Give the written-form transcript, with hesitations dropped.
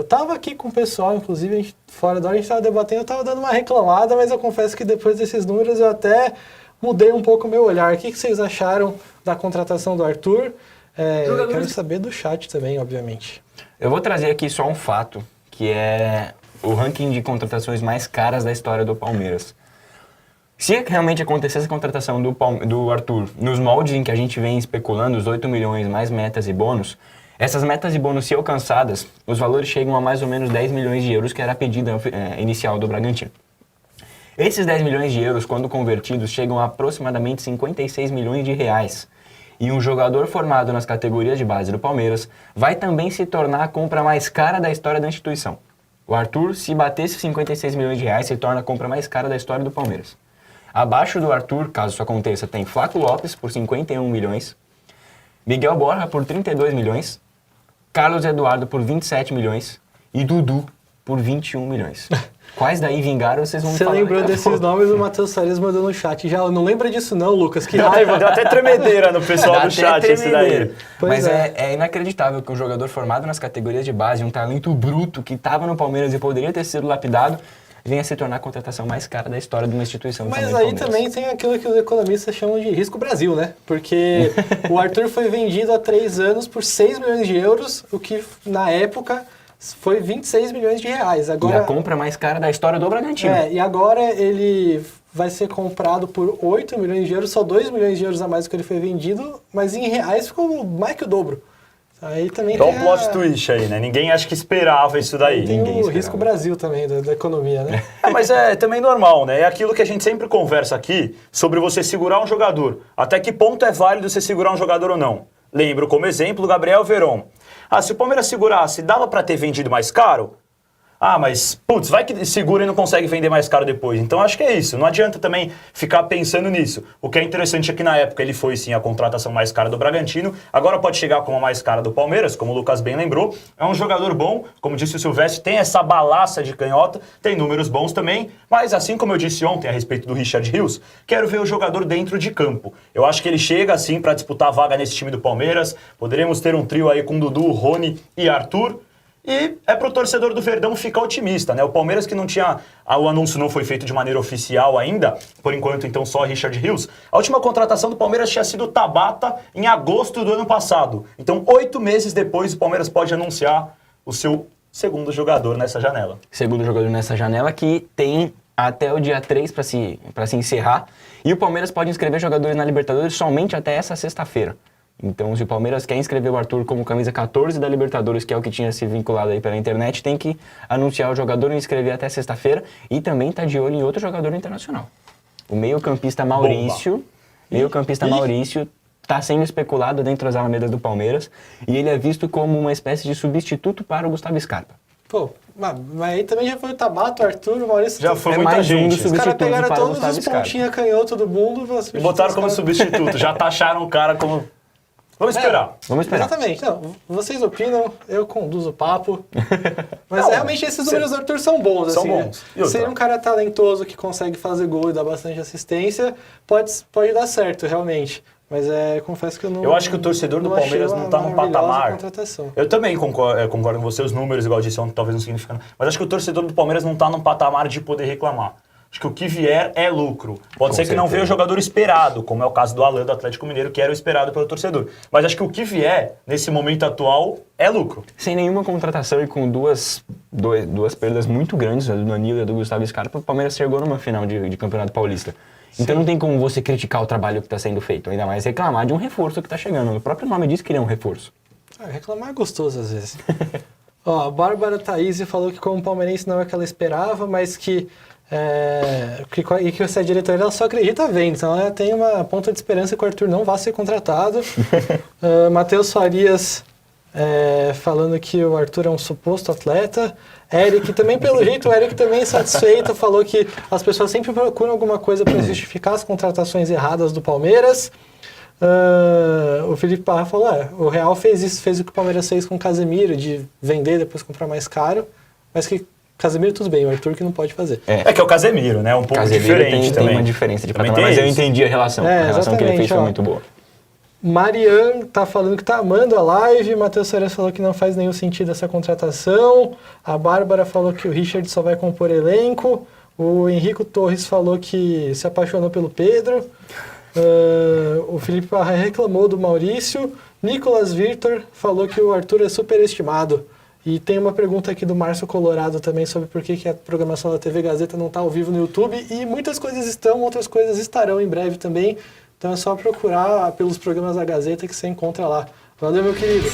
tava aqui com o pessoal, inclusive, fora da hora a gente tava debatendo, eu tava dando uma reclamada, mas eu confesso que depois desses números eu até mudei um pouco o meu olhar. O que vocês acharam da contratação do Arthur? Quero saber do chat também, obviamente. Eu vou trazer aqui só um fato, que é o ranking de contratações mais caras da história do Palmeiras. Se realmente acontecesse a contratação do Arthur nos moldes em que a gente vem especulando, os 8 milhões mais metas e bônus, essas metas e bônus, se alcançadas, os valores chegam a mais ou menos 10 milhões de euros, que era a pedida inicial do Bragantino. Esses 10 milhões de euros, quando convertidos, chegam a aproximadamente 56 milhões de reais. E um jogador formado nas categorias de base do Palmeiras vai também se tornar a compra mais cara da história da instituição. O Arthur, se batesse 56 milhões de reais, se torna a compra mais cara da história do Palmeiras. Abaixo do Arthur, caso isso aconteça, tem Flaco Lopes por 51 milhões, Miguel Borja por 32 milhões, Carlos Eduardo por 27 milhões e Dudu por 21 milhões. Quais daí vingaram, vocês vão falar. Você lembrou desses nomes, o Matheus Soares mandou no chat. Já não lembra disso não, Lucas? Que deu até tremedeira no pessoal do chat esse daí. Mas é inacreditável que um jogador formado nas categorias de base, um talento bruto que estava no Palmeiras e poderia ter sido lapidado, venha se tornar a contratação mais cara da história de uma instituição. Mas aí também tem aquilo que os economistas chamam de risco Brasil, né? Porque o Arthur foi vendido há 3 anos por 6 milhões de euros, o que na época foi 26 milhões de reais. Agora, e a compra mais cara da história do Bragantino. E agora ele vai ser comprado por 8 milhões de euros, só 2 milhões de euros a mais do que ele foi vendido, mas em reais ficou mais que o dobro. Aí também dá um plot twist aí, né? Ninguém acha que esperava isso daí. Tem Ninguém o risco Brasil também, da economia, né? Mas é também normal, né? É aquilo que a gente sempre conversa aqui sobre você segurar um jogador. Até que ponto é válido você segurar um jogador ou não? Lembro como exemplo o Gabriel Veron. Se o Palmeiras segurasse, dava para ter vendido mais caro? Mas, putz, vai que segura e não consegue vender mais caro depois. Então, acho que é isso. Não adianta também ficar pensando nisso. O que é interessante é que, na época, ele foi, sim, a contratação mais cara do Bragantino. Agora pode chegar como a mais cara do Palmeiras, como o Lucas bem lembrou. É um jogador bom, como disse o Silvestre, tem essa balaça de canhota, tem números bons também. Mas, assim como eu disse ontem a respeito do Richard Rios, quero ver o jogador dentro de campo. Eu acho que ele chega, assim, para disputar a vaga nesse time do Palmeiras. Poderemos ter um trio aí com Dudu, Rony e Arthur. E é pro torcedor do Verdão ficar otimista, né? O Palmeiras que não tinha... O anúncio não foi feito de maneira oficial ainda, por enquanto, então, só Richard Rios. A última contratação do Palmeiras tinha sido Tabata em agosto do ano passado. Então, 8 meses depois, o Palmeiras pode anunciar o seu segundo jogador nessa janela. Segundo jogador nessa janela que tem até o dia 3 para se encerrar. E o Palmeiras pode inscrever jogadores na Libertadores somente até essa sexta-feira. Então, se o Palmeiras quer inscrever o Arthur como camisa 14 da Libertadores, que é o que tinha se vinculado aí pela internet, tem que anunciar o jogador e inscrever até sexta-feira e também tá de olho em outro jogador internacional. O meio-campista Maurício, está sendo especulado dentro das alamedas do Palmeiras e ele é visto como uma espécie de substituto para o Gustavo Scarpa. Pô, mas aí também já foi o Tabata, o Arthur, o Maurício... Já foi muita gente. Os caras pegaram todos os pontinhos canhoto do mundo e botaram como substituto. Já taxaram o cara como... Vamos esperar. Vamos esperar. Exatamente. Não, vocês opinam, eu conduzo o papo. Mas realmente esses números do Arthur são bons. São assim, bons. Né? Se ele é um cara talentoso que consegue fazer gol e dar bastante assistência, pode dar certo, realmente. Mas confesso que eu não... Eu acho que o torcedor do Palmeiras não está num patamar... Eu também concordo com você, os números, igual eu disse ontem, talvez não significam... Mas acho que o torcedor do Palmeiras não está num patamar de poder reclamar. Acho que o que vier é lucro. Pode ser que não venha o jogador esperado, como é o caso do Alan, do Atlético Mineiro, que era o esperado pelo torcedor. Mas acho que o que vier, nesse momento atual, é lucro. Sem nenhuma contratação e com duas perdas muito grandes, a do Danilo e a do Gustavo Scarpa, o Palmeiras chegou numa final de Campeonato Paulista. Então não tem como você criticar o trabalho que está sendo feito, ainda mais reclamar de um reforço que está chegando. O próprio nome diz que ele é um reforço. Reclamar é gostoso às vezes. A Bárbara Thaís falou que como palmeirense não é o que ela esperava, mas que se a diretoria ela só acredita vendo, então ela tem uma ponta de esperança que o Arthur não vá ser contratado. Matheus Farias falando que o Arthur é um suposto atleta. Eric também, pelo jeito, o Eric também é satisfeito, falou que as pessoas sempre procuram alguma coisa para justificar as contratações erradas do Palmeiras. O Felipe Parra falou, o Real fez o que o Palmeiras fez com o Casemiro, de vender e depois comprar mais caro, mas que Casemiro tudo bem, o Arthur que não pode fazer. É que é o Casemiro, né? Um pouco Casemiro diferente também. Tem uma diferença de patamar, mas eu entendi a relação. A relação que ele fez foi muito boa. Marian tá falando que tá amando a live. Matheus Soares falou que não faz nenhum sentido essa contratação. A Bárbara falou que o Richard só vai compor elenco. O Henrico Torres falou que se apaixonou pelo Pedro. O Felipe Parra reclamou do Maurício. Nicolas Victor falou que o Arthur é superestimado. E tem uma pergunta aqui do Márcio Colorado também sobre por que a programação da TV Gazeta não está ao vivo no YouTube. E muitas coisas estão, outras coisas estarão em breve também. Então é só procurar pelos programas da Gazeta que você encontra lá. Valeu, meu querido!